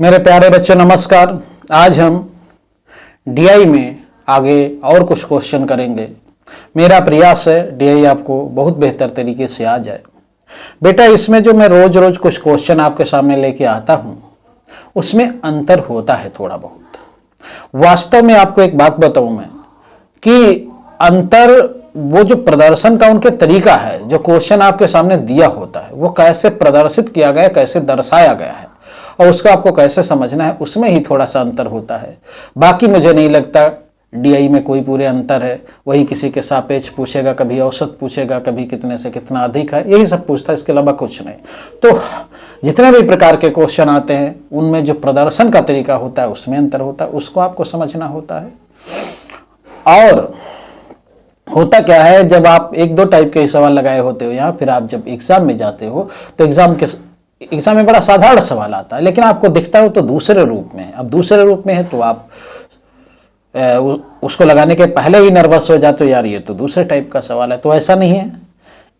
मेरे प्यारे बच्चों नमस्कार। आज हम डीआई में आगे और कुछ क्वेश्चन करेंगे। मेरा प्रयास है डीआई आपको बहुत बेहतर तरीके से आ जाए। बेटा इसमें जो मैं रोज रोज कुछ क्वेश्चन आपके सामने लेके आता हूँ उसमें अंतर होता है थोड़ा बहुत। वास्तव में आपको एक बात बताऊं मैं कि अंतर वो जो प्रदर्शन का उनके तरीका है, जो क्वेश्चन आपके सामने दिया होता है वो कैसे प्रदर्शित किया गया है, कैसे दर्शाया गया है और उसको आपको कैसे समझना है, उसमें ही थोड़ा सा अंतर होता है। बाकी मुझे नहीं लगता डीआई में कोई पूरे अंतर है। वही किसी के सापेक्ष पूछेगा, कभी औसत पूछेगा, कभी कितने से कितना अधिक है, यही सब पूछता है, इसके अलावा कुछ नहीं। तो जितने भी प्रकार के क्वेश्चन आते हैं उनमें जो प्रदर्शन का तरीका होता है उसमें अंतर होता है, उसको आपको समझना होता है। और होता क्या है, जब आप एक दो टाइप के सवाल लगाए होते हो यहाँ, फिर आप जब एग्जाम में जाते हो तो एग्जाम में बड़ा साधारण सवाल आता है, लेकिन आपको दिखता हो तो दूसरे रूप में है। अब दूसरे रूप में है तो आप उसको लगाने के पहले ही नर्वस हो जाते हो, यार ये तो दूसरे टाइप का सवाल है। तो ऐसा नहीं है।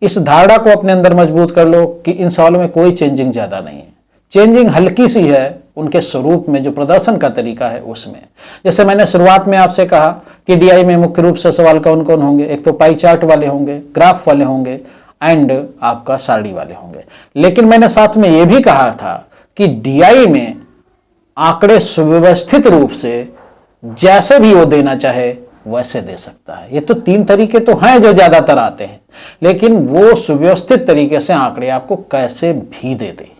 इस धारणा को अपने अंदर मजबूत कर लो कि इन सवालों में कोई चेंजिंग ज्यादा नहीं है। चेंजिंग हल्की सी है उनके स्वरूप में, जो प्रदर्शन का तरीका है उसमें। जैसे मैंने शुरुआत में आपसे कहा कि डीआई में मुख्य रूप से सवाल कौन कौन होंगे, एक तो पाई चार्ट वाले होंगे, ग्राफ वाले होंगे एंड आपका सारणी वाले होंगे। लेकिन मैंने साथ में यह भी कहा था कि डीआई में आंकड़े सुव्यवस्थित रूप से जैसे भी वो देना चाहे वैसे दे सकता है। ये तो तीन तरीके तो हैं जो ज्यादातर आते हैं, लेकिन वो सुव्यवस्थित तरीके से आंकड़े आपको कैसे भी दे दे,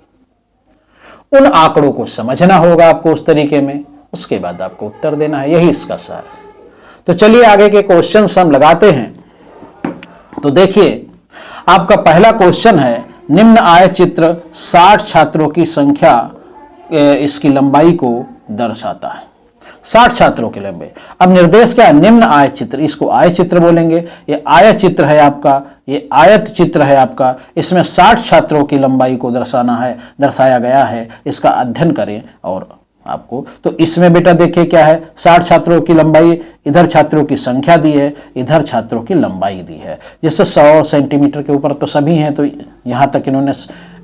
उन आंकड़ों को समझना होगा आपको उस तरीके में, उसके बाद आपको उत्तर देना है। यही इसका सार है। तो चलिए आगे के क्वेश्चन हम लगाते हैं। तो देखिए आपका पहला क्वेश्चन है, निम्न आय चित्र 60 छात्रों की संख्या इसकी लंबाई को दर्शाता है। 60 छात्रों के लंबे। अब निर्देश क्या है, निम्न आय चित्र, इसको आय चित्र बोलेंगे। ये आय चित्र है आपका, ये आयत चित्र है आपका। इसमें 60 छात्रों की लंबाई को दर्शाया गया है। इसका अध्ययन करें और आपको तो इसमें बेटा देखिए क्या है, 60 छात्रों की लंबाई, इधर छात्रों की संख्या दी है, इधर छात्रों की लंबाई दी है। जैसे 100 सेंटीमीटर के ऊपर तो सभी हैं, तो यहां तक इन्होंने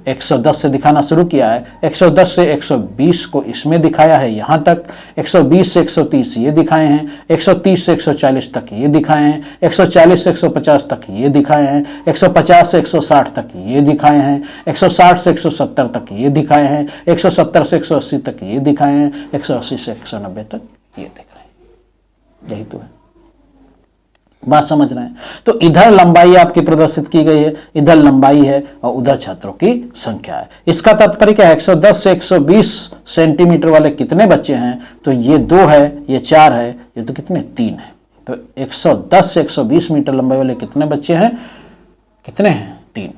110 से दिखाना शुरू किया है। 110 से 120 को इसमें दिखाया है यहां तक, 120 से 130 ये दिखाए हैं, 130 से 140 तक ये दिखाए हैं, 140 से 150 तक ये दिखाए हैं, 150 से 160 तक ये दिखाए हैं, 160 से 170 तक ये दिखाए हैं, 170 से 180 तक ये दिखाए हैं, 180 से 190 तक ये दिख रहे हैं। यही तो है, बात समझ रहे हैं। तो इधर लंबाई आपकी प्रदर्शित की गई है, इधर लंबाई है और उधर छात्रों की संख्या है। इसका तात्पर्य क्या है, 110 से 120 सेंटीमीटर वाले कितने बच्चे हैं, तो ये 2 है, ये 4 है, ये तो कितने 3 है। तो 110 से 120 मीटर लंबाई वाले कितने बच्चे हैं, कितने हैं 3।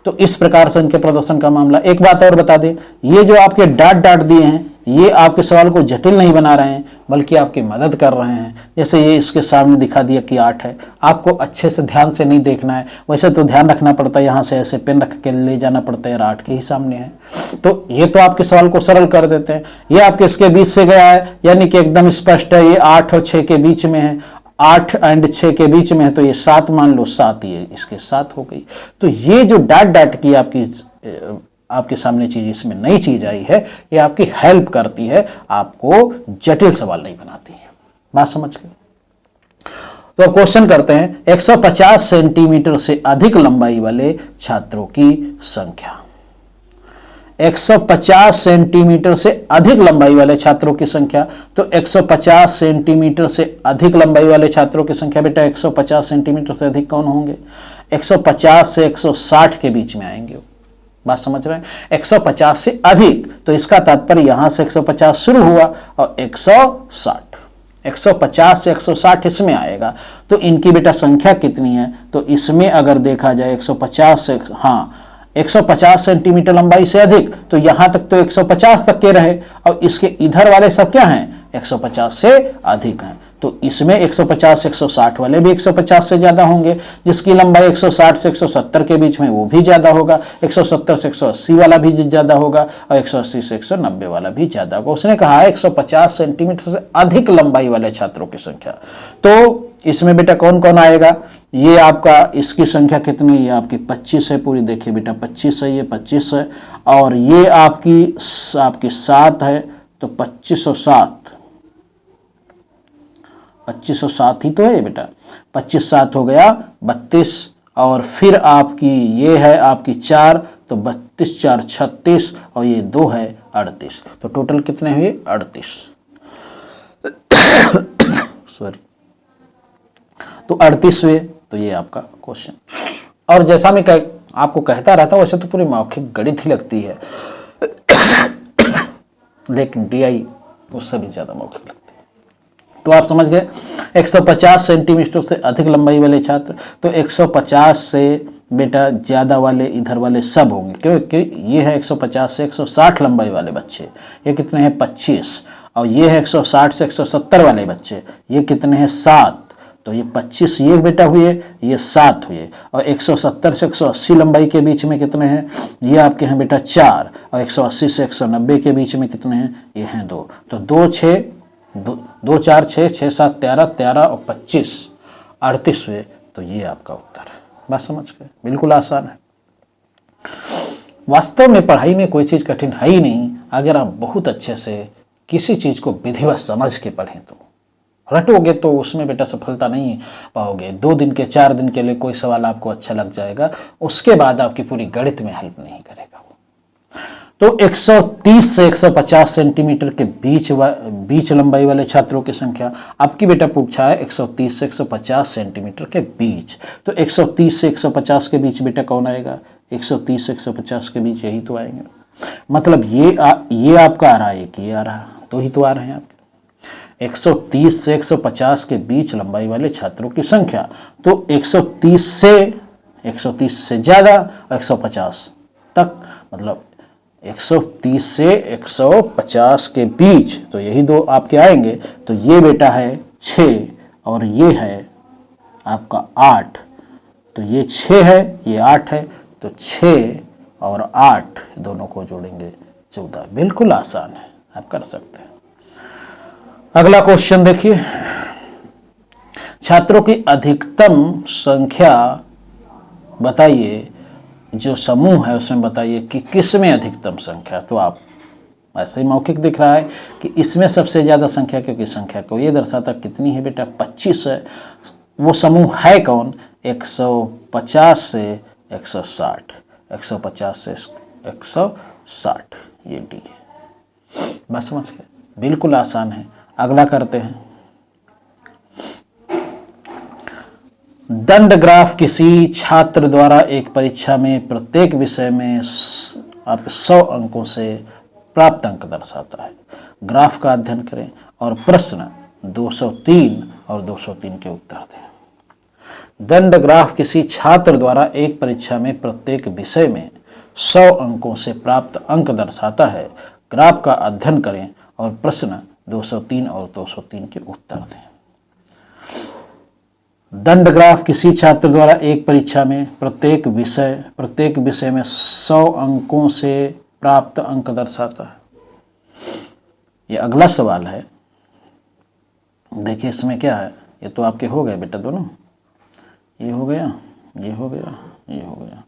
तो इस प्रकार से इनके प्रदर्शन का मामला। एक बात और बता दें, ये जो आपके डाट दिए हैं ये आपके सवाल को जटिल नहीं बना रहे हैं, बल्कि आपकी मदद कर रहे हैं। जैसे ये इसके सामने दिखा दिया कि 8 है, आपको अच्छे से ध्यान से नहीं देखना है। वैसे तो ध्यान रखना पड़ता है, यहाँ से ऐसे पेन रख के ले जाना पड़ता है, 8 के ही सामने है। तो ये तो आपके सवाल को सरल कर देते हैं। ये आपके इसके बीच से गया है, यानी कि एकदम स्पष्ट है, ये 8 और 6 के बीच में है, 8 एंड 6 के बीच में है, तो ये 7 मान लो, 7 ये इसके 7 हो गई। तो ये जो डाट की आपके सामने चीज, इसमें नई चीज आई है, ये आपकी हेल्प करती है, आपको जटिल सवाल नहीं बनाती है। बात समझ गए। तो क्वेश्चन करते हैं, 150 सेंटीमीटर से अधिक लंबाई वाले छात्रों की संख्या। 150 सेंटीमीटर से अधिक लंबाई वाले छात्रों की संख्या। तो 150 सेंटीमीटर से अधिक लंबाई वाले छात्रों की संख्या बेटा, 150 सेंटीमीटर से अधिक कौन होंगे, 150 से 160 के बीच में आएंगे। बात समझ रहे हैं, 150 से अधिक, तो इसका तात्पर्य यहां से 150 शुरू हुआ और 160, 150 से 160 इसमें आएगा। तो इनकी बेटा संख्या कितनी है, तो इसमें अगर देखा जाए 150 से, हाँ 150 सेंटीमीटर लंबाई से अधिक, तो यहां तक तो 150 तक के रहे, और इसके इधर वाले सब क्या हैं, 150 से अधिक हैं। तो इसमें 150 से 160 वाले भी 150 से ज्यादा होंगे, जिसकी लंबाई 160 से 170 के बीच में वो भी ज्यादा होगा, 170 से 180 वाला भी ज्यादा होगा, और 180 से 190 वाला भी ज्यादा होगा। उसने कहा है 150 सेंटीमीटर से अधिक लंबाई वाले छात्रों की संख्या। तो इसमें बेटा कौन कौन आएगा, ये आपका इसकी संख्या कितनी, ये आपकी 25 है पूरी, देखिए बेटा 25 है, ये 25 है, और ये आपकी 7 है, तो 2507, 2507 ही तो है बेटा, 25 7 हो गया 32, और फिर आपकी ये है आपकी 4, तो 32 4 36, और ये 2 है 38, तो टोटल कितने हुए 38 सॉरी, तो 38 हुए। तो ये आपका क्वेश्चन। और जैसा मैं आपको कहता रहता हूँ, वैसे तो पूरी मौखिक गणित ही लगती है लेकिन डीआई उससे भी ज़्यादा मौखिक लगती है। तो आप समझ गए 150 सेंटीमीटर से अधिक लंबाई वाले छात्र, तो 150 से बेटा ज़्यादा वाले इधर वाले सब होंगे, क्योंकि ये है 150 से 160 लंबाई वाले बच्चे, ये कितने हैं 25, और ये है 160 से 170 वाले बच्चे, ये कितने हैं 7, तो ये 25 ये बेटा हुए, ये 7 हुए, और 170 से 180 लंबाई के बीच में कितने हैं, ये आपके हैं बेटा 4, और 180 से 190 के बीच में कितने हैं, ये हैं 2, तो 2 6 2 4 6 6 7 13 13 और 25 38 हुए। तो ये आपका उत्तर है। बात समझ गए, बिल्कुल आसान है। वास्तव में पढ़ाई में कोई चीज़ कठिन है ही नहीं, अगर आप बहुत अच्छे से किसी चीज़ को विधिवत समझ के पढ़ें तो। रटोगे तो उसमें बेटा सफलता नहीं पाओगे। 2 दिन के 4 दिन के लिए कोई सवाल आपको अच्छा लग जाएगा, उसके बाद आपकी पूरी गणित में हेल्प नहीं करेगा वो। तो 130 से 150 सेंटीमीटर के बीच लंबाई वाले छात्रों की संख्या आपकी बेटा पूछा है 130 से 150 सेंटीमीटर के बीच, तो 130 से 150 के बीच बेटा कौन आएगा, 130 से 150 के बीच यही तो आएंगे। मतलब ये आपका आ रहा है, ये आ रहा, तो ही तो आ रहे हैं आपके 130 से 150 के बीच लंबाई वाले छात्रों की संख्या, तो 130 से ज़्यादा और 150 तक, मतलब 130 से 150 के बीच, तो यही दो आपके आएंगे। तो ये बेटा है 6 और ये है आपका 8, तो ये 6 है ये 8 है, तो 6 और 8 दोनों को जोड़ेंगे 14। बिल्कुल आसान है, आप कर सकते हैं। अगला क्वेश्चन देखिए, छात्रों की अधिकतम संख्या बताइए, जो समूह है उसमें बताइए कि किसमें अधिकतम संख्या। तो आप ऐसे ही मौखिक दिख रहा है कि इसमें सबसे ज़्यादा संख्या, क्योंकि संख्या को ये दर्शाता कितनी है बेटा 25 है। वो समूह है कौन, 150 से 160, 150 से 160, ये डी है। बस समझ गए, बिल्कुल आसान है। अगला करते हैं, दंड ग्राफ किसी छात्र द्वारा एक परीक्षा में प्रत्येक विषय में आपके 100 अंकों से प्राप्त अंक दर्शाता है। ग्राफ का अध्ययन करें और प्रश्न 203 और 203 के उत्तर दें। दंड ग्राफ किसी छात्र द्वारा एक परीक्षा में प्रत्येक विषय में 100 अंकों से प्राप्त अंक दर्शाता है। ग्राफ का अध्ययन करें और प्रश्न 203 और 203 के उत्तर दें। दंड ग्राफ किसी छात्र द्वारा एक परीक्षा में प्रत्येक विषय में 100 अंकों से प्राप्त अंक दर्शाता है। ये अगला सवाल है, देखिए इसमें क्या है। ये तो आपके हो गए बेटा दोनों, ये हो गया, ये हो गया, ये हो गया,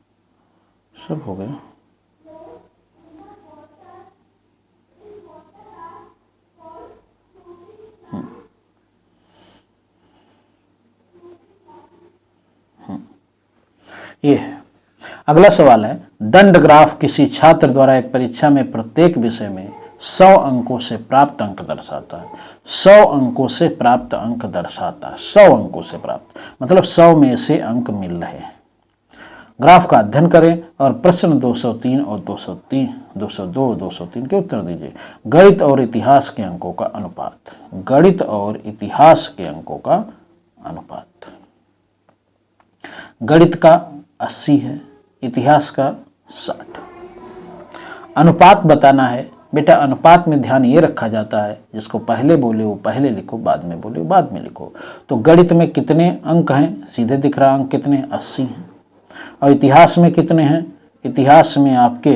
सब हो गया। ये है। अगला सवाल है, दंड ग्राफ किसी छात्र द्वारा एक परीक्षा में प्रत्येक विषय में 100 अंकों से प्राप्त अंक दर्शाता है। 100 अंकों से प्राप्त अंक दर्शाता है, 100 अंकों से प्राप्त मतलब 100 में से अंक मिल रहे हैं। ग्राफ का अध्ययन करें और प्रश्न 203 और 202 203 के उत्तर दीजिए। गणित और इतिहास के अंकों का अनुपात, गणित और इतिहास के अंकों का अनुपात। गणित का 80 है, इतिहास का 60। अनुपात बताना है बेटा। अनुपात में ध्यान ये रखा जाता है, जिसको पहले बोले वो पहले लिखो, बाद में बोले वो बाद में लिखो। तो गणित में कितने अंक हैं, सीधे दिख रहा अंक कितने, 80 हैं। और इतिहास में कितने हैं, इतिहास में आपके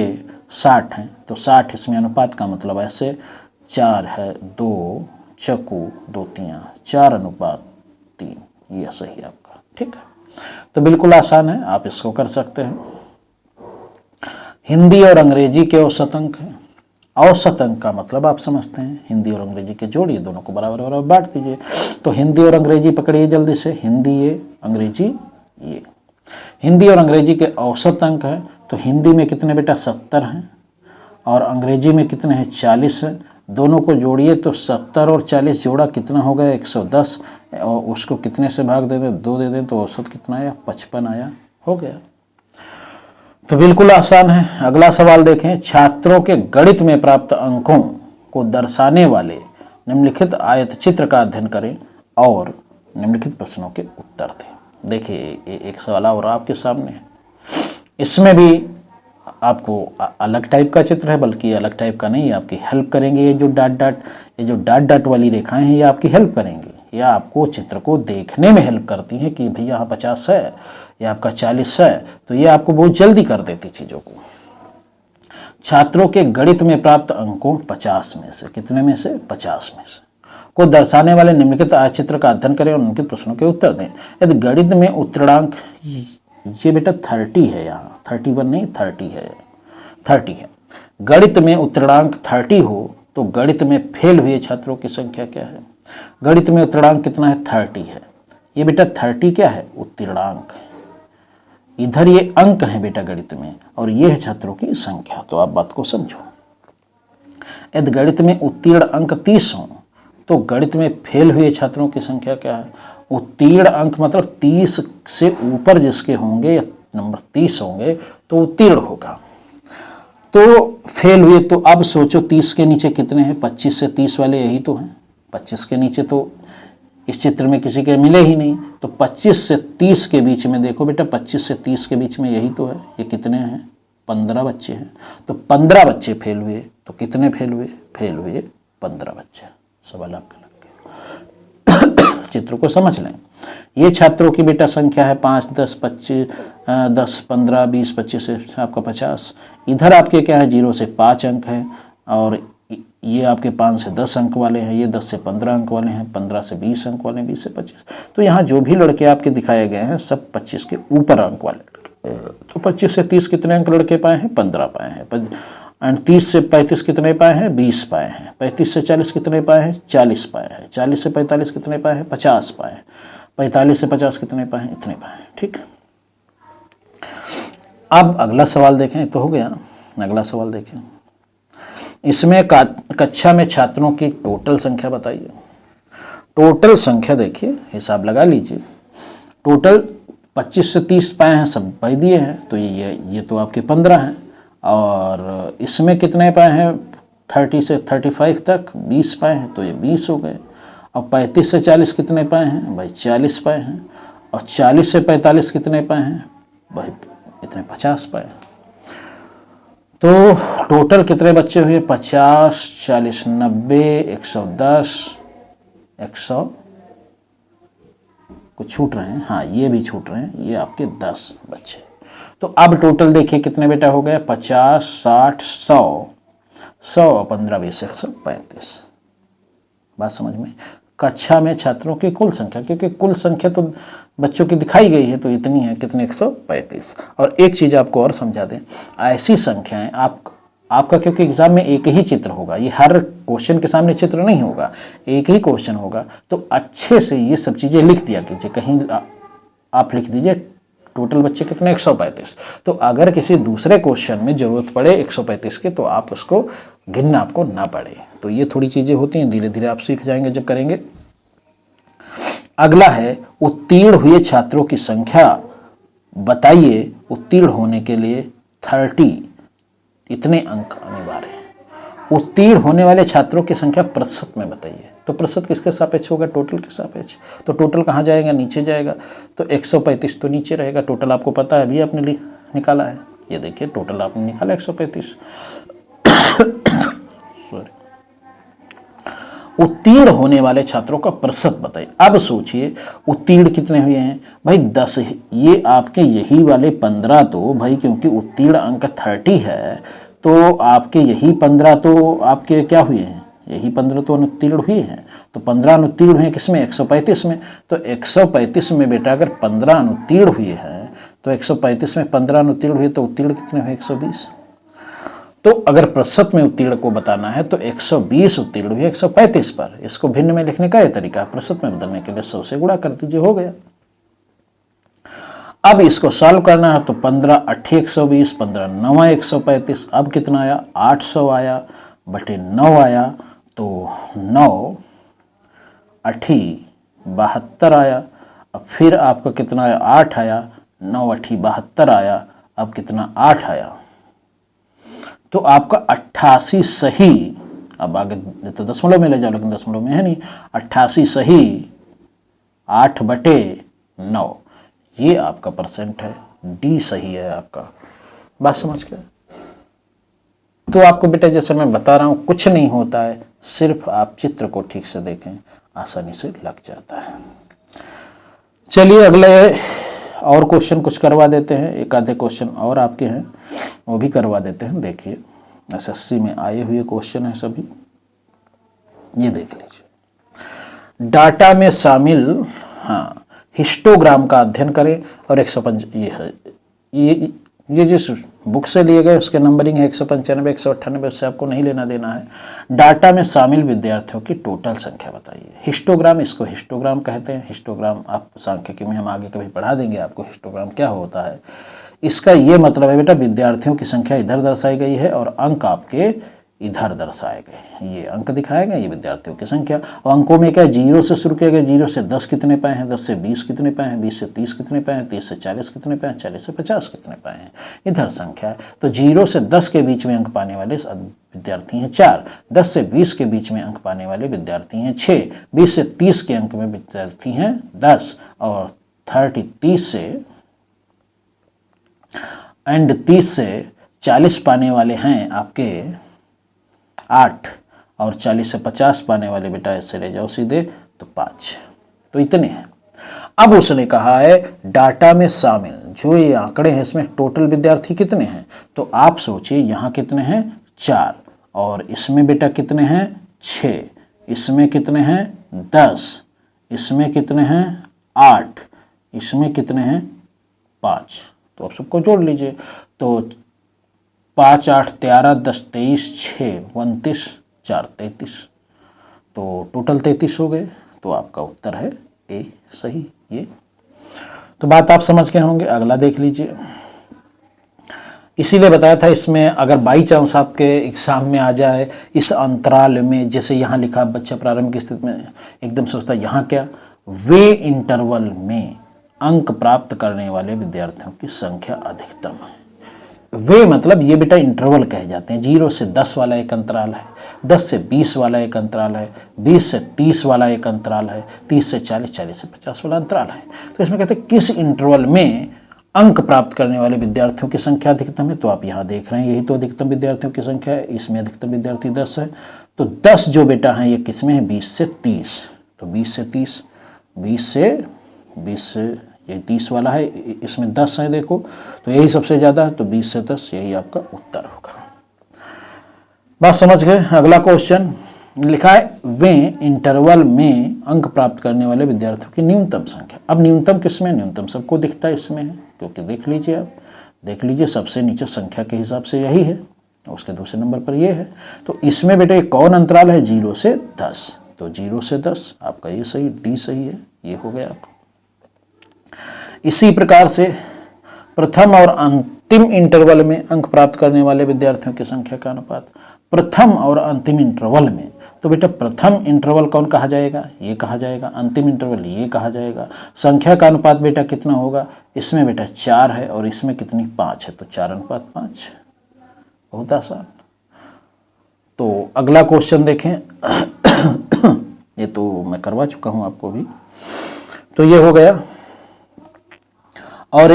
60 हैं। तो 60 इसमें अनुपात का मतलब ऐसे 4 है, 2 चकू 2 तियाँ, 4 अनुपात 3, ये सही है आपका। ठीक है, तो बिल्कुल आसान है, आप इसको कर सकते हैं। हिंदी और अंग्रेजी के औसत अंक हैं। औसत अंक का मतलब आप समझते हैं, हिंदी और अंग्रेजी के जोड़िए, दोनों को बराबर बराबर बांट दीजिए। तो हिंदी और अंग्रेजी पकड़िए जल्दी से, हिंदी ये, अंग्रेजी ये। हिंदी और अंग्रेजी के औसत अंक है, तो हिंदी में कितने बेटा 70 हैं और अंग्रेजी में कितने हैं 40 हैं। दोनों को जोड़िए तो 70 और 40 जोड़ा कितना हो गया 110, और उसको कितने से भाग दे दें 2 दे दें तो औसत कितना आया 55 आया, हो गया। तो बिल्कुल आसान है। अगला सवाल देखें, छात्रों के गणित में प्राप्त अंकों को दर्शाने वाले निम्नलिखित आयतचित्र का अध्ययन करें और निम्नलिखित प्रश्नों के उत्तर दें। देखिए एक सवाल और आपके सामने है, इसमें भी आपको अलग टाइप का चित्र है, बल्कि अलग टाइप का नहीं, आपकी हेल्प करेंगे। ये जो डॉट डॉट वाली रेखाएं हैं ये आपकी हेल्प करेंगी, या आपको चित्र को देखने में हेल्प करती हैं कि भैया यहाँ 50 है या आपका 40 है, तो ये आपको बहुत जल्दी कर देती चीज़ों को। छात्रों के गणित में प्राप्त अंकों 50 में से, कितने में से 50 में से को दर्शाने वाले निम्नलिखित आयतचित्र का अध्ययन करें और निम्नलिखित प्रश्नों के उत्तर दें। यदि गणित में उत्तरांक, ये बेटा 30 है, यहाँ 31 नहीं 30 है, 30 है। गणित में उत्तरांक 30 हो तो गणित में फेल हुए छात्रों की संख्या क्या है? गणित में उत्तरांक कितना है 30 है। ये बेटा 30 क्या है? उत्तीर्णांक है। इधर ये अंक है बेटा गणित में, और ये है छात्रों की संख्या। तो आप बात को समझो, यदि गणित में उत्तीर्ण अंक 30 हो तो गणित में फेल हुए छात्रों की संख्या क्या है? उत्तीर्ण अंक मतलब 30 से ऊपर जिसके होंगे या नंबर 30 होंगे तो उत्तीर्ण होगा। तो फेल हुए, तो अब सोचो 30 के नीचे कितने हैं? 25 से 30 वाले यही तो हैं। 25 के नीचे तो इस चित्र में किसी के मिले ही नहीं, तो 25 से 30 के बीच में देखो बेटा, 25 से 30 के बीच में यही तो है। ये कितने हैं? 15 बच्चे हैं। तो 15 बच्चे फेल हुए, तो कितने फेल हुए? फेल हुए 15 बच्चे। सवाल आपका लग गया। चित्र को समझ लें। ये छात्रों की बेटा संख्या है 5, 10, 25, 10, 15, 20, 25 से आपका 50। इधर आपके क्या है? 0 से 5 अंक है, और ये आपके 5 से 10 अंक वाले हैं, ये 10 से 15 अंक वाले हैं, 15 से 20 अंक वाले हैं, 20 से 25। तो यहाँ जो भी लड़के आपके दिखाए गए हैं सब 25 के ऊपर अंक वाले लड़के। तो 25 से 30 कितने अंक लड़के पाए हैं? 15 पाए हैं। एंड 30 से 35 कितने पाए हैं? 20 पाए हैं। 35 से 40 कितने पाए हैं? 40 पाए हैं। 40 से 45 कितने पाए हैं? 50 पाए हैं। 45 से 50 कितने पाए हैं? इतने पाए हैं। ठीक। अब अगला सवाल देखें, तो हो गया। अगला सवाल देखें, इसमें कक्षा में छात्रों की टोटल संख्या बताइए। टोटल संख्या देखिए, हिसाब लगा लीजिए। टोटल 25 से 30 पाए हैं, सब भाई दिए हैं, तो ये तो आपके 15 हैं। और इसमें कितने पाए हैं? 30 से 35 तक 20 पाए हैं, तो ये 20 हो गए। और 35 से 40 कितने पाए हैं? भाई 40 पाए हैं। और 40 से 45 कितने पाए हैं? भाई इतने 50 पाए हैं। तो टोटल कितने बच्चे हुए? 50, 40, 90, 110, 100 कुछ छूट रहे हैं, हाँ ये भी छूट रहे हैं, ये आपके 10 बच्चे। तो अब टोटल देखिए कितने बेटा हो गए? 50, 60, 100, 100, 15, 20, 135। बात समझ में? कक्षा में छात्रों की कुल संख्या, क्योंकि कुल संख्या तो बच्चों की दिखाई गई है, तो इतनी है, कितने? 135। और एक चीज़ आपको और समझा दें, ऐसी संख्याएं आपका क्योंकि एग्जाम में एक ही चित्र होगा, ये हर क्वेश्चन के सामने चित्र नहीं होगा, एक ही क्वेश्चन होगा, तो अच्छे से ये सब चीज़ें लिख दिया कीजिए। कहीं आप लिख दीजिए टोटल बच्चे कितने? 135। तो अगर किसी दूसरे क्वेश्चन में जरूरत पड़े 135 के, तो आप उसको गिनना आपको ना पड़े। तो ये थोड़ी चीज़ें होती हैं, धीरे धीरे आप सीख जाएंगे जब करेंगे। अगला है, उत्तीर्ण हुए छात्रों की संख्या बताइए। उत्तीर्ण होने के लिए 30 इतने अंक अनिवार्य हैं। उत्तीर्ण होने वाले छात्रों की संख्या प्रतिशत में बताइए। तो प्रतिशत किसके सापेक्ष होगा? टोटल के सापेक्ष। तो टोटल कहाँ जाएगा? नीचे जाएगा। तो 135 तो नीचे रहेगा। टोटल आपको पता है, अभी आपने निकाला है। ये देखिए टोटल आपने निकाला 135। सॉरी। उत्तीर्ण होने वाले छात्रों का प्रतिशत बताइए। अब सोचिए उत्तीर्ण कितने हुए हैं? भाई 10। ये आपके यही वाले 15 तो भाई, क्योंकि उत्तीर्ण अंक 30 है, तो आपके यही 15 तो आपके क्या हुए हैं? यही 15 तो अनुत्तीर्ण हुए हैं। तो 15 अनुत्तीर्ण हुए किसमें? 135 में। तो 135 में बेटा अगर 15 अनुत्तीर्ण हुए हैं तो 135 में 15 अनुत्तीर्ण हुए तो उत्तीर्ण कितने हुए? 120। तो अगर प्रतिशत में उत्तीर्ण को बताना है तो 120 उत्तीर्ण हुए 135 पर। इसको भिन्न में लिखने का यह तरीका है, प्रतिशत में बदलने के लिए 100 से गुणा कर दीजिए, हो गया। अब इसको सॉल्व करना है तो 15 8 120, 15 9 135। अब कितना आया? 800 आया बटे 9 आया, तो 9 8 72 आया। अब फिर आपका कितना आया? 8 आया, 9 8 72 आया। अब कितना? 8 आया। तो आपका 88 सही। अब आगे तो दशमलव में ले जाओ, लेकिन दशमलव में है नहीं। 88 सही 8 बटे 9, ये आपका परसेंट है। डी सही है आपका। बात समझ गए? तो आपको बेटा जैसे मैं बता रहा हूं कुछ नहीं होता है, सिर्फ आप चित्र को ठीक से देखें, आसानी से लग जाता है। चलिए अगले और क्वेश्चन कुछ करवा देते हैं, एक आधे क्वेश्चन और आपके हैं वो भी करवा देते हैं। देखिए एसएससी में आए हुए क्वेश्चन है सभी, ये देख लीजिए। डाटा में शामिल हिस्टोग्राम का अध्ययन करें और 105 ये है, ये जिस बुक से लिए गए उसके नंबरिंग है 195 198, उससे आपको नहीं लेना देना है। डाटा में शामिल विद्यार्थियों की टोटल संख्या बताइए। हिस्टोग्राम, इसको हिस्टोग्राम कहते हैं। हिस्टोग्राम आप सांख्यिकी में हम आगे कभी पढ़ा देंगे आपको हिस्टोग्राम क्या होता है। इसका ये मतलब है बेटा विद्यार्थियों की संख्या इधर दर्शाई गई है और अंक आपके इधर दर्शाए गए। ये अंक दिखाए गए, ये विद्यार्थियों की संख्या। और अंकों में क्या है? 0 से शुरू किया गया। 0 से 10 कितने पाए हैं? 10 से 20 कितने पाए हैं? 20 से 30 कितने पाए हैं? 30 से 40 कितने पाए हैं? 40 से 50 कितने पाए हैं? इधर संख्या है। तो 0 से 10 के बीच में अंक पाने वाले विद्यार्थी हैं 4, 10 से 20 के बीच में अंक पाने वाले विद्यार्थी हैं 6, 20 से 30 के अंक में विद्यार्थी हैं 10, और 30 से 40 पाने वाले हैं आपके 8, और 40 से 50 पाने वाले बेटा ऐसे ले जाओ सीधे तो 5। तो इतने हैं। अब उसने कहा है डाटा में शामिल जो ये आंकड़े हैं इसमें टोटल विद्यार्थी कितने हैं। तो आप सोचिए यहाँ कितने हैं? 4, और इसमें बेटा कितने हैं? 6, इसमें कितने हैं? 10, इसमें कितने हैं? 8, इसमें कितने हैं? 5। तो आप सबको जोड़ लीजिए। तो 5 8 13 10 23 6 29 4 33, तो टोटल 33 हो गए। तो आपका उत्तर है ए सही। ये तो बात आप समझ गए होंगे। अगला देख लीजिए। इसीलिए बताया था इसमें अगर बाई चांस आपके एग्जाम में आ जाए इस अंतराल में, जैसे यहाँ लिखा बच्चा प्रारंभ की स्थिति में एकदम सोचता है यहाँ क्या, वे इंटरवल में अंक प्राप्त करने वाले विद्यार्थियों की संख्या अधिकतम है। वे मतलब ये बेटा इंटरवल कहे जाते हैं। 0 से 10 वाला एक अंतराल है, 10 से 20 वाला एक अंतराल है, 20 से 30 वाला एक अंतराल है, 30 से 40, 40 से 50 वाला अंतराल है। तो इसमें कहते हैं किस इंटरवल में अंक प्राप्त करने वाले विद्यार्थियों की संख्या अधिकतम है। तो आप यहाँ देख रहे हैं यही तो अधिकतम विद्यार्थियों की संख्या है। इसमें अधिकतम विद्यार्थी 10 है। तो 10 जो बेटा है ये किसमें है? 20 से 30। तो 20 से 30, 20 से ये 30 वाला है, इसमें 10 है देखो, तो यही सबसे ज़्यादा है। तो 20 से 10 यही आपका उत्तर होगा। बात समझ गए। अगला क्वेश्चन लिखा है वे इंटरवल में अंक प्राप्त करने वाले विद्यार्थियों की न्यूनतम संख्या। अब न्यूनतम किसमें? न्यूनतम सबको दिखता है इसमें है, क्योंकि देख लीजिए आप, देख लीजिए सबसे नीचे संख्या के हिसाब से यही है, उसके दूसरे नंबर पर ये है। तो इसमें बेटा कौन अंतराल है? 0 से 10। तो 0 से 10 आपका ये सही, डी सही है। ये हो गया आपका। इसी प्रकार से प्रथम और अंतिम इंटरवल में अंक प्राप्त करने वाले विद्यार्थियों की संख्या का अनुपात। प्रथम और अंतिम इंटरवल में, तो बेटा प्रथम इंटरवल कौन कहा जाएगा? ये कहा जाएगा। अंतिम इंटरवल ये कहा जाएगा। संख्या का अनुपात बेटा कितना होगा? इसमें बेटा 4 है और इसमें कितनी? 5 है। तो 4:5, बहुत आसान। तो अगला क्वेश्चन देखें। ये तो मैं करवा चुका हूं आपको भी। तो ये हो गया, और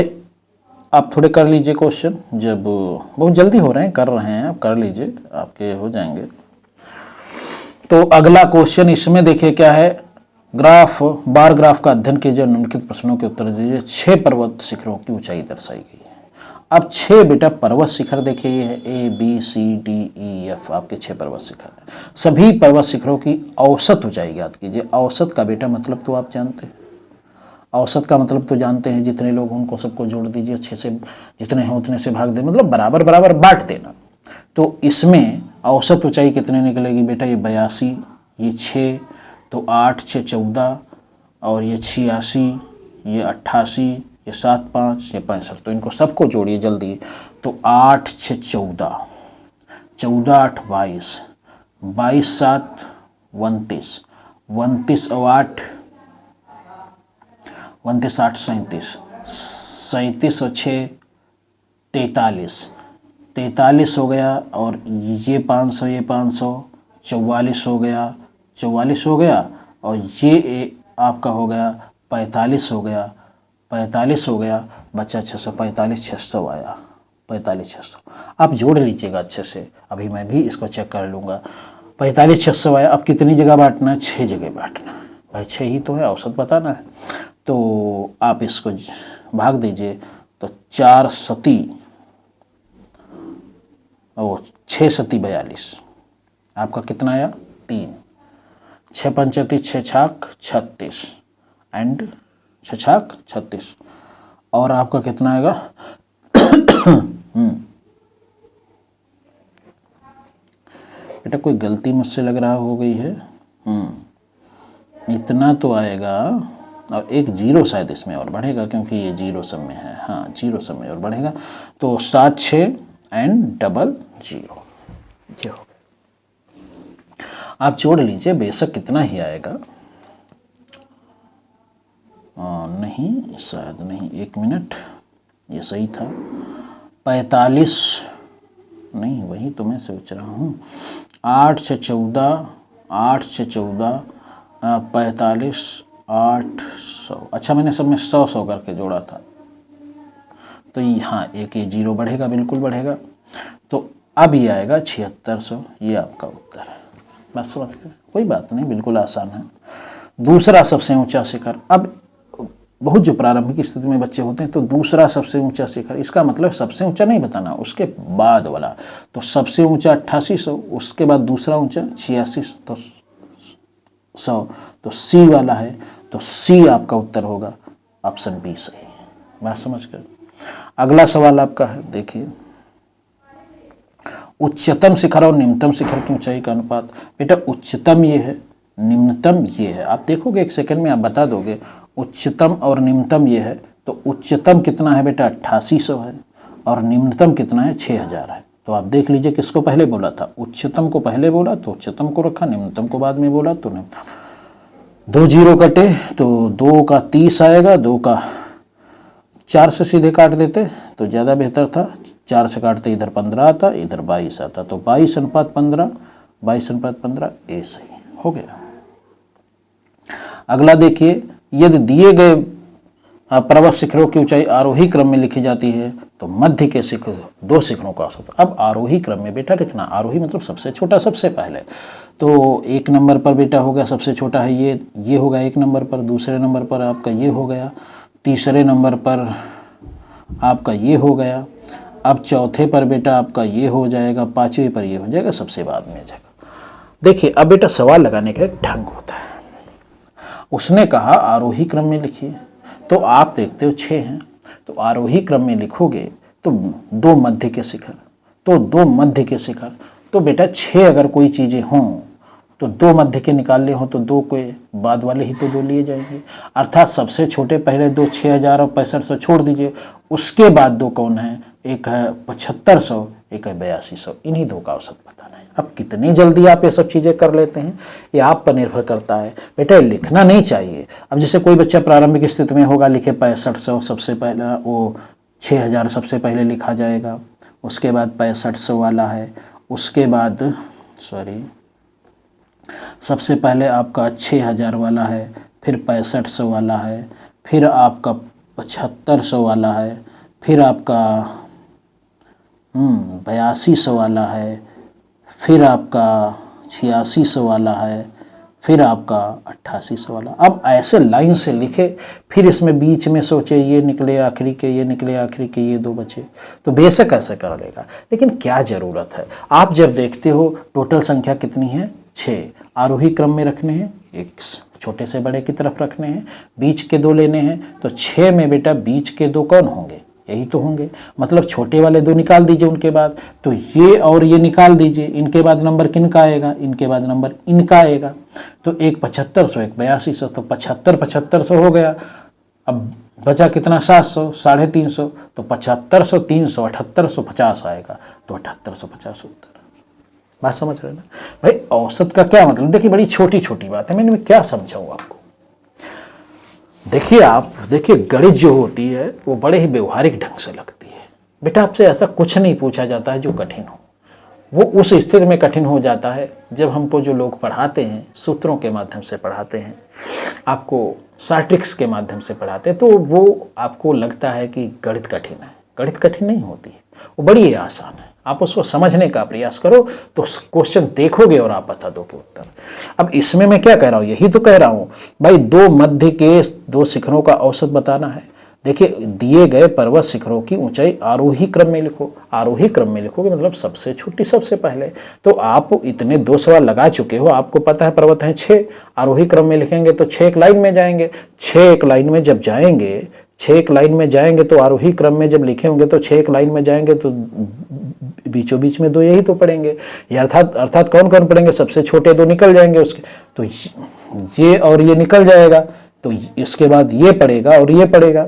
आप थोड़े कर लीजिए क्वेश्चन, जब बहुत जल्दी हो रहे हैं, कर रहे हैं, आप कर लीजिए, आपके हो जाएंगे। तो अगला क्वेश्चन इसमें देखिए क्या है। बार ग्राफ का अध्ययन कीजिए, निम्नलिखित प्रश्नों के उत्तर दीजिए। 6 पर्वत शिखरों की ऊंचाई दर्शाई गई है। अब 6 बेटा पर्वत शिखर देखिए, ये है ABCDEF, आपके 6 पर्वत शिखर हैं। सभी पर्वत शिखरों की औसत ऊंचाई ज्ञात कीजिए। औसत का बेटा मतलब तो आप जानते हैं, औसत का मतलब तो जानते हैं, जितने लोग उनको सबको जोड़ दीजिए 6 से, जितने हैं उतने से भाग दे, मतलब बराबर बराबर बांट देना। तो इसमें औसत ऊंचाई कितने निकलेगी बेटा, ये 82, ये 6, तो 8 6 14, और ये 86, ये 88, ये 75, ये 65, तो इनको सबको जोड़िए जल्दी। तो 8 6 14, 14 8 22, 22 7 29, 29 और 8, 29 8 37, 37 और 6 43, 43 हो गया, और ये 500, ये 500, 44 हो गया, 44 हो गया, और ये आपका हो गया 45 हो गया, 45 हो गया, बचा 645, 600 आया, 45 600। आप जोड़ लीजिएगा अच्छे से, अभी मैं भी इसको चेक कर लूँगा। 45 600 आया। अब कितनी जगह बांटना है, 6 जगह बांटना है भाई, 6 ही तो है, औसत बताना है। तो आप इसको भाग दीजिए, तो 4 सती और 6 सती 42, आपका कितना आया 3, 6 पंचती 6 छाक 36, एंड 6 छाक 36, और आपका कितना आएगा बेटा कोई गलती मुझसे लग रहा हो गई है, इतना तो आएगा, और एक जीरो शायद इसमें और बढ़ेगा, क्योंकि ये जीरो सब में है, हाँ जीरो सब में और बढ़ेगा, तो 7 6 एंड डबल 0, ये हो गया। आप जोड़ लीजिए, बेशक कितना ही आएगा, नहीं शायद नहीं, 1 मिनट, ये सही था, 45 नहीं, वही तो मैं सोच रहा हूँ, 8 से 14, 8 से 14, 45 800, अच्छा मैंने सब में 100 करके जोड़ा था, तो यहाँ एक ये जीरो बढ़ेगा, बिल्कुल बढ़ेगा, तो अब ये आएगा 7600, ये आपका उत्तर है। बस समझ गए, कोई बात नहीं, बिल्कुल आसान है। दूसरा सबसे ऊंचा शिखर, अब बहुत जो प्रारंभिक स्थिति में बच्चे होते हैं, तो दूसरा सबसे ऊंचा शिखर, इसका मतलब सबसे ऊंचा नहीं बताना, उसके बाद वाला, तो सबसे ऊंचा 8800, उसके बाद दूसरा ऊंचा 8600, तो 100, तो सी वाला है, तो सी आपका उत्तर होगा, ऑप्शन बी सही। बात समझ गए। अगला सवाल आपका है, देखिए, उच्चतम शिखर और निम्नतम शिखर की ऊंचाई का अनुपात। बेटा उच्चतम ये है, निम्नतम ये है, आप देखोगे 1 सेकंड में आप बता दोगे, उच्चतम और निम्नतम ये है, तो उच्चतम कितना है बेटा 8800 है, और निम्नतम कितना है 6000 है। तो आप देख लीजिए किसको पहले बोला था, उच्चतम को पहले बोला तो उच्चतम को रखा, निम्नतम को बाद में बोला तो निम्नतम। 2 जीरो कटे तो 2 का 30 आएगा, 2 का 4 से सीधे काट देते तो ज़्यादा बेहतर था, 4 से काटते इधर 15 आता, इधर 22 आता, तो 22:15, 22:15, ए सही हो गया। अगला देखिए, यदि दिए गए पर्वत शिखरों की ऊंचाई आरोही क्रम में लिखी जाती है, तो मध्य के शिखर 2 शिखरों का औसत। अब आरोही क्रम में बेटा लिखना, आरोही मतलब सबसे छोटा सबसे पहले, तो 1 नंबर पर बेटा हो गया, सबसे छोटा है ये होगा 1 नंबर पर, दूसरे नंबर पर आपका ये हो गया, तीसरे नंबर पर आपका ये हो गया, अब चौथे पर बेटा आपका ये हो जाएगा, 5वें पर ये हो जाएगा, सबसे बाद में जाएगा। देखिए अब बेटा सवाल लगाने का एक ढंग होता है, उसने कहा आरोही क्रम में लिखिए, तो आप देखते हो 6 हैं, तो आरोही क्रम में लिखोगे तो 2 मध्य के शिखर, तो 2 मध्य के शिखर, तो बेटा 6 अगर कोई चीज़ें हों तो 2 मध्य के निकालने हो तो 2 के बाद वाले ही तो 2 लिए जाएंगे, अर्थात सबसे छोटे पहले 2 6000 और 6500 छोड़ दीजिए, उसके बाद 2 कौन है, एक है 7500, एक है 8200, इन्हीं 2 का औसत बताना है। अब कितनी जल्दी आप ये सब चीज़ें कर लेते हैं ये आप पर निर्भर करता है, बेटा लिखना नहीं चाहिए। अब जैसे कोई बच्चा प्रारंभिक स्थिति में होगा, लिखे 6500, सबसे पहला वो 6000 सबसे पहले लिखा जाएगा, उसके बाद 6500 वाला है, उसके बाद सबसे पहले आपका 6000 वाला है, फिर 6500 वाला है, फिर आपका 7500 वाला है, फिर आपका 8200 वाला है, फिर आपका 8600 वाला है, फिर आपका 88 वाला। अब ऐसे लाइन से लिखे, फिर इसमें बीच में सोचे ये निकले आखिरी के, ये निकले आखिरी के, ये 2 बचे, तो बेशक ऐसे कर लेगा। लेकिन क्या ज़रूरत है, आप जब देखते हो टोटल संख्या कितनी है 6, आरोही क्रम में रखने हैं, एक छोटे से बड़े की तरफ रखने हैं, बीच के 2 लेने हैं, तो 6 में बेटा बीच के 2 कौन होंगे, यही तो होंगे। मतलब छोटे वाले 2 निकाल दीजिए उनके बाद, तो ये और ये निकाल दीजिए, इनके बाद नंबर किनका आएगा, इनके बाद नंबर इनका आएगा। तो एक 7500, एक 8200, तो 7500 हो गया। अब बचा कितना 700, 350, तो 7500, 300, 7850 आएगा, तो 7850 उत्तर। बात समझ रहे ना भाई। औसत का क्या मतलब, देखिए बड़ी छोटी छोटी बात है, मैंने क्या समझाऊँ आपको। देखिए आप देखिए, गणित जो होती है वो बड़े ही व्यवहारिक ढंग से लगती है। बेटा आपसे ऐसा कुछ नहीं पूछा जाता है जो कठिन हो। वो उस स्थिति में कठिन हो जाता है जब हमको जो लोग पढ़ाते हैं सूत्रों के माध्यम से पढ़ाते हैं, आपको सार्ट्रिक्स के माध्यम से पढ़ाते हैं, तो वो आपको लगता है कि गणित कठिन है। गणित कठिन नहीं होती है, वो बड़ी ही आसान है। आप उसको समझने का प्रयास करो तो क्वेश्चन देखोगे और आप बता दोगे उत्तर। अब इसमें मैं क्या कह रहा हूँ, यही तो कह रहा हूँ भाई, 2 मध्य के 2 शिखरों का औसत बताना है। देखिए दिए गए पर्वत शिखरों की ऊंचाई आरोही क्रम में लिखो। आरोही क्रम में लिखोगे मतलब सबसे छोटी सबसे पहले। तो आप इतने 2 सवाल लगा चुके हो, आपको पता है पर्वत हैं 6, आरोही क्रम में लिखेंगे तो 6 एक लाइन में जाएंगे। 6 एक लाइन में जब जाएंगे, 6 एक लाइन में जाएंगे तो आरोही क्रम में जब लिखे होंगे तो 6 एक लाइन में जाएंगे तो बीचों बीच में 2 यही तो पड़ेंगे। अर्थात कौन कौन पड़ेंगे, सबसे छोटे 2 निकल जाएंगे उसके, तो ये और ये निकल जाएगा, तो इसके बाद ये पड़ेगा और ये पड़ेगा।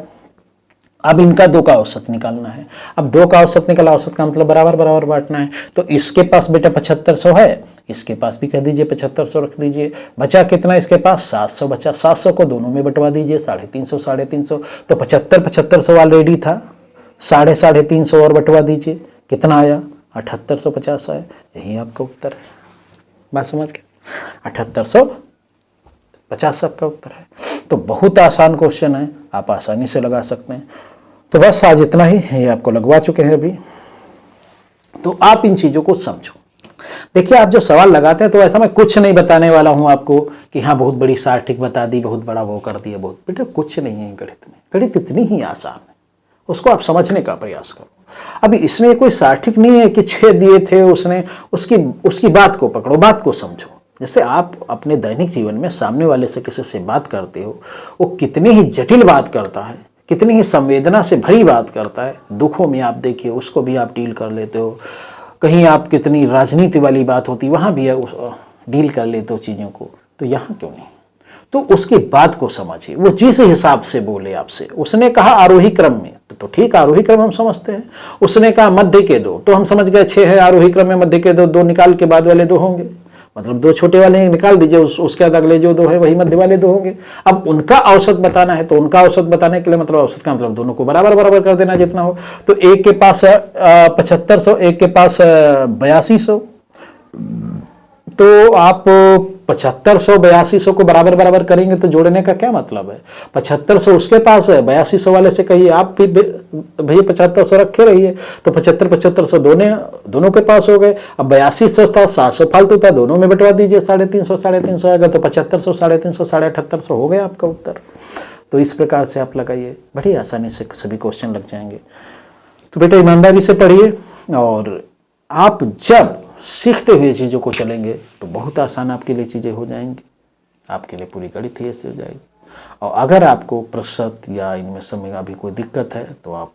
अब इनका 2 का औसत निकालना है। अब 2 का औसत निकला, औसत का मतलब बराबर बराबर बांटना है। तो इसके पास बेटा 7500 है, इसके पास भी कह दीजिए 7500 रख दीजिए। बचा कितना इसके पास, 700 बचा। 700 को दोनों में बंटवा दीजिए, 350 350। तो 7500 ऑलरेडी था, 350 और बंटवा दीजिए, कितना आया 7850 आया। यही आपका उत्तर है। बात समझ गए, 7850 आपका उत्तर है। तो बहुत आसान क्वेश्चन है, आप आसानी से लगा सकते हैं। तो बस आज इतना ही, ये आपको लगवा चुके हैं अभी। तो आप इन चीज़ों को समझो। देखिए आप जो सवाल लगाते हैं तो ऐसा मैं कुछ नहीं बताने वाला हूं आपको कि हाँ बहुत बड़ी सार्टिक बता दी, बहुत बड़ा वो कर दिया, बहुत बेटा कुछ नहीं है गणित में। गणित इतनी ही आसान है, उसको आप समझने का प्रयास करो। अभी इसमें कोई सार्थिक नहीं है कि 6 दिए थे उसने, उसकी बात को पकड़ो, बात को समझो। जैसे आप अपने दैनिक जीवन में सामने वाले से किसी से बात करते हो, वो कितनी ही जटिल बात करता है, कितनी ही संवेदना से भरी बात करता है। दुखों में आप देखिए उसको भी आप डील कर लेते हो, कहीं आप कितनी राजनीति वाली बात होती वहाँ भी डील कर लेते हो चीज़ों को, तो यहाँ क्यों नहीं। तो उसकी बात को समझिए, वो जिस हिसाब से बोले आपसे। उसने कहा आरोही क्रम में, तो ठीक आरोही क्रम हम समझते हैं। उसने कहा मध्य के 2, तो हम समझ गए 6 है आरोही क्रम में, मध्य के 2 निकाल के बाद वाले 2 होंगे, मतलब 2 छोटे वाले निकाल दीजिए, उसके बाद अगले जो 2 है वही मध्य वाले 2 होंगे। अब उनका औसत बताना है, तो उनका औसत बताने के लिए मतलब औसत का मतलब दोनों को बराबर बराबर कर देना जितना हो। तो एक के पास 7500, एक के पास 8200, तो आप 7500 8200 को बराबर बराबर करेंगे तो जोड़ने का क्या मतलब है। 7500 उसके पास है, 8200 वाले से कहिए आप भी भैया 7500 रखे रहिए, तो 7500 दोनों के पास हो गए। अब 8200 था, 700 फालतू था, दोनों में बंटवा दीजिए, 350 आएगा, तो 7500 350 7800 हो गया आपका उत्तर। तो इस प्रकार से आप लगाइए, बड़ी आसानी से सभी क्वेश्चन लग जाएंगे। तो बेटा ईमानदारी से पढ़िए, और आप जब सीखते हुए चीज़ों को चलेंगे तो बहुत आसान आपके लिए चीज़ें हो जाएंगी, आपके लिए पूरी गणित ही ऐसे हो जाएगी। और अगर आपको प्रतिशत या इनमें समय अभी कोई दिक्कत है तो आप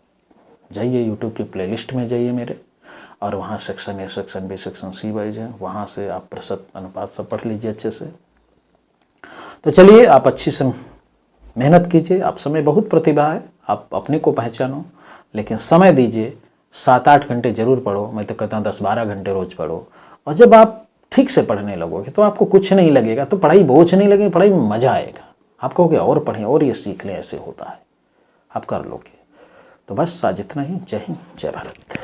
जाइए यूट्यूब की प्लेलिस्ट में जाइए मेरे, और वहाँ section A, section B, section C wise है, वहाँ से आप प्रतिशत अनुपात सब पढ़ लीजिए अच्छे से। तो चलिए आप अच्छी से मेहनत कीजिए, आप समय बहुत प्रतिभा है, आप अपने को पहचानो, लेकिन समय दीजिए। 7-8 घंटे जरूर पढ़ो, मैं तो कहता हूँ 10-12 घंटे रोज पढ़ो। और जब आप ठीक से पढ़ने लगोगे तो आपको कुछ नहीं लगेगा, तो पढ़ाई बोझ नहीं लगेगी, पढ़ाई में मजा आएगा। आप कहोगे और पढ़ें और ये सीख लें, ऐसे होता है, आप कर लोगे। तो बस आज इतना ही। जय हिंद, जय भारत।